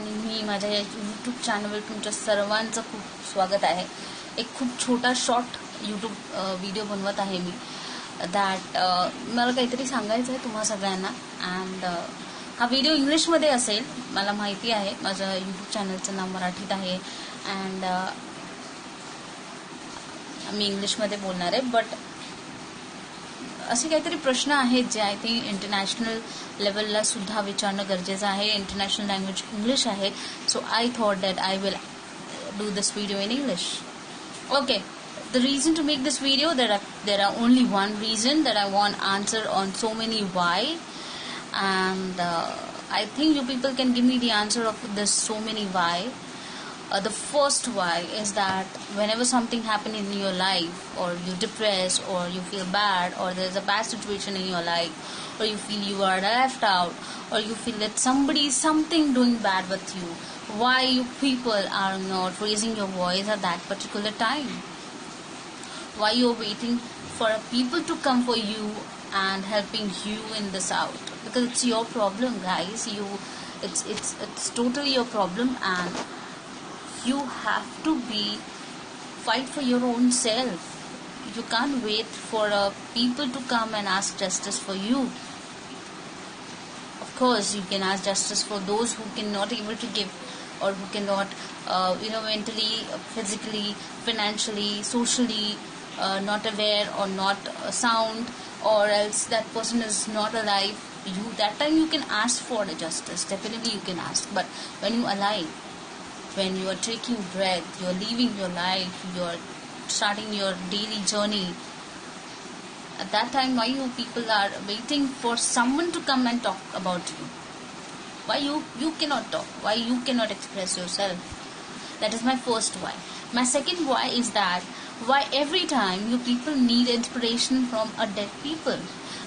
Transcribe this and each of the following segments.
आणि मी माझ्या या यूट्यूब चॅनलवर तुमच्या सर्वांचं खूप स्वागत आहे. एक खूप छोटा शॉर्ट यूट्यूब व्हिडिओ बनवत आहे मी. दॅट मला काहीतरी सांगायचं आहे तुम्हा सगळ्यांना. अँड हा व्हिडिओ इंग्लिशमध्ये असेल, मला माहिती आहे. माझं यूट्यूब चॅनलचं नाव मराठीत आहे अँड मी इंग्लिशमध्ये बोलणार आहे. बट असे काहीतरी प्रश्न आहेत जे आय थिंक इंटरनॅशनल लेवलला सुद्धा विचारणं गरजेचं आहे. इंटरनॅशनल लँग्वेज इंग्लिश आहे. So I thought that I will do this video in English. Okay, the reason to make this video, there are only one reason that I want answer on so many why, and I think you people can give me the answer of this so many why. The first why is that whenever something happen in your life, or you're depressed, or you feel bad, or there's a bad situation in your life, or you feel you are left out, or you feel that something doing bad with you, why you people are not raising your voice at that particular time? Why you're waiting for people to come for you and helping you in this out? Because it's your problem, guys. It's totally your problem, and you have to fight for your own self. You can't wait for people to come and ask justice for you. Of course, you can ask justice for those who cannot able to give, or who cannot mentally, physically, financially, socially not aware, or not sound, or else that person is not alive. That time you can ask for the justice. Definitely you can ask. But when you alive, when you are taking breath, you are living your life, you are starting your daily journey, at that time why you people are waiting for someone to come and talk about you? Why you cannot talk? Why you cannot express yourself? That is my first why. My second why is that why every time you people need inspiration from a dead people.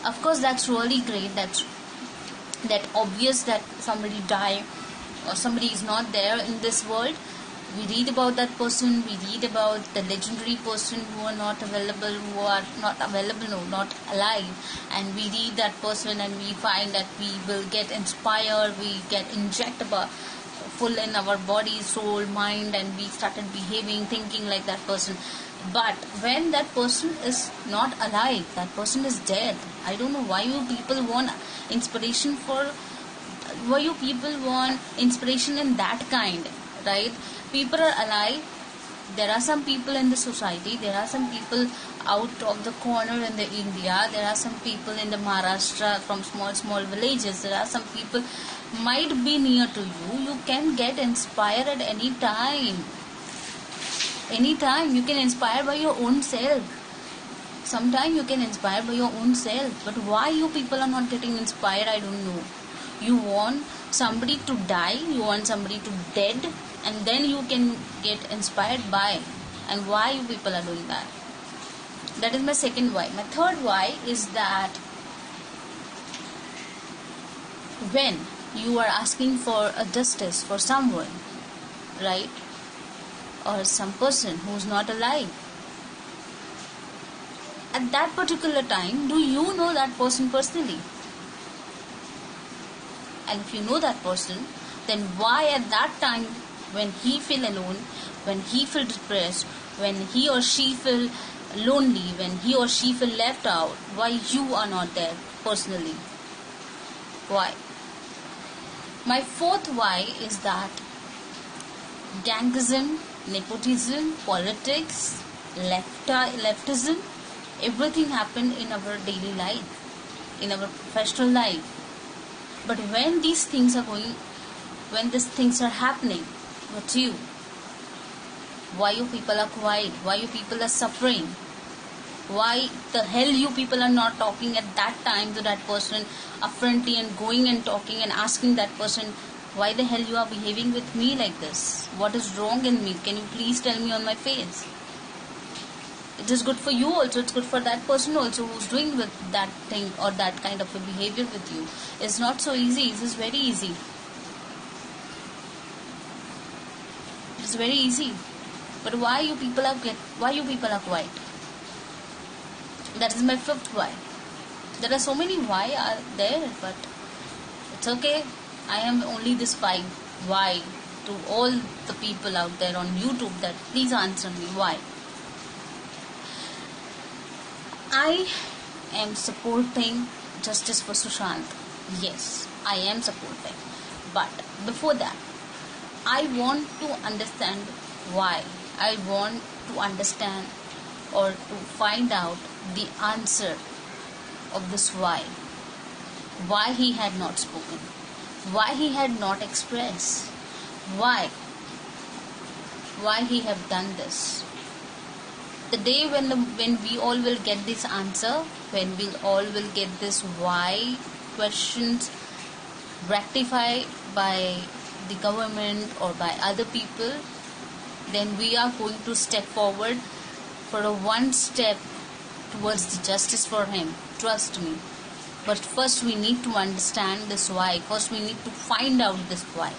Of course, that's really great. That obvious that somebody died, or somebody is not there in this world. We read about that person. We read about the legendary person who are not available, not alive, and we read that person and we find that we will get inspired. We get injected full in our body, soul, mind, and we started behaving, thinking like that person. But when that person is not alive, that person is dead. I don't know why you people want inspiration why you people want inspiration in that kind, right? People are alive. There are some people in the society. There are some people out of the corner in the India. There are some people in the Maharashtra from small villages. There are some people might be near to you. You can get inspired at any time. Anytime you can inspire by your own self. Sometimes you can inspire by your own self. But why you people are not getting inspired, I don't know. You want somebody to die, you want somebody to dead, and then you can get inspired by. And why you people are doing that? That is my second why. My third why is that when you are asking for a justice for someone, right, or some person who's not alive, at that particular time, do you know that person personally? And if you know that person, then why at that time, when he feel alone, when he feel depressed, when he or she feel lonely, when he or she feel left out, why you are not there personally? Why? My fourth why is that gangism, nepotism, politics, leftism, everything happened in our daily life, in our professional life. But when these things are happening with you, why you people are quiet? Why you people are suffering? Why the hell you people are not talking at that time to that person affrontly, and going and talking and asking that person, why the hell you are behaving with me like this? What is wrong in me? Can you please tell me on my face? It is good for you also. It's good for that person also who's doing with that thing or that kind of a behavior with you. It's not so easy. It is very easy. It's very easy. But why you people are quiet? That is my fifth why. There are so many why are there, but it's okay. I am only this 5. Why? To all the people out there on YouTube, that please answer me why. I am supporting justice for Sushant. Yes, I am supporting. But before that, I want to understand why. I want to understand or to find out the answer of this why. Why he had not spoken. Why he had not expressed. Why? Why he have done this. The day when we all will get this answer, when we all will get this why questions rectified by the government or by other people, then we are going to step forward for a one step towards the justice for him. Trust me. But first we need to understand this why. First we need to find out this why.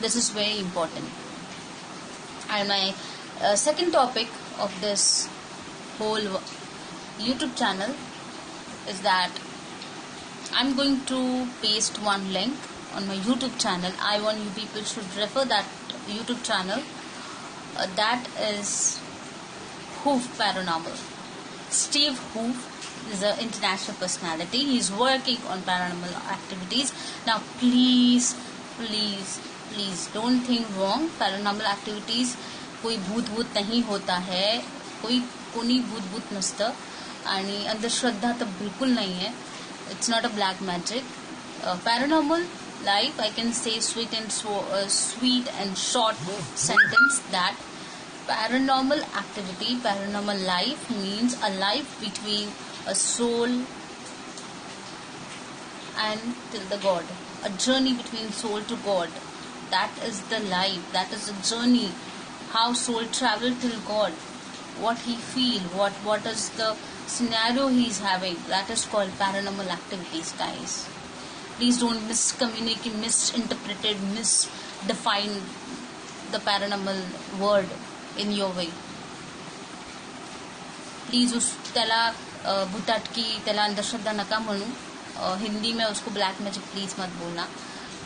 This is very important. And my second topic of this whole YouTube channel is that I'm going to paste one link on my YouTube channel. I want you people should refer that YouTube channel. That is Hoof Paranormal. Steve Hoof is an international personality. He is working on paranormal activities. Now please don't think wrong. Paranormal activities कोई भूत नहीं होता है, कोणी भूत नसतं आणि अंधश्रद्धा तर बिलकुल नाही आहे. It's not a black magic. Paranormal life, I can say sweet and short sentence that paranormal activity, paranormal life means a life between a soul and till the God. A journey between soul to God. That is the life. That is the journey. How soul travel till God. What he feel. What is the scenario he is having. That is called paranormal activities, guys. Please don't miscommunicate, misinterpret, misdefine the paranormal word in your way. Please त्याला भूताटकी, त्याला अंधश्रद्धा नका म्हणू. हिंदी में उसको black magic please मत बोलना.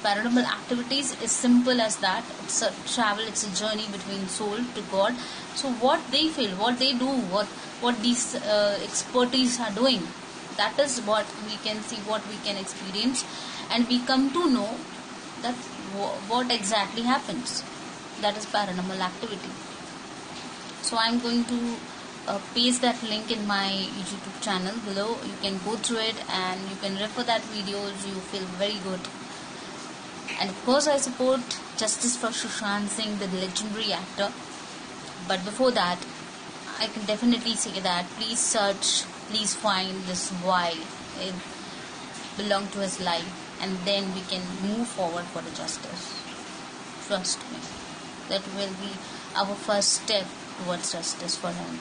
Paranormal activities is simple as that. It's a travel, it's a journey between soul to God. So what they feel, what they do, what these expertise are doing, that is what we can see, what we can experience, and we come to know that what exactly happens. That is paranormal activity. So I'm going to paste that link in my YouTube channel below. You can go through it and you can refer that videos. You feel very good. And of course I support justice for Sushant Singh, the legendary actor. But before that, I can definitely say that please search, please find this why it belonged to his life, and then we can move forward for the justice. Trust me, that will be our first step towards justice for him.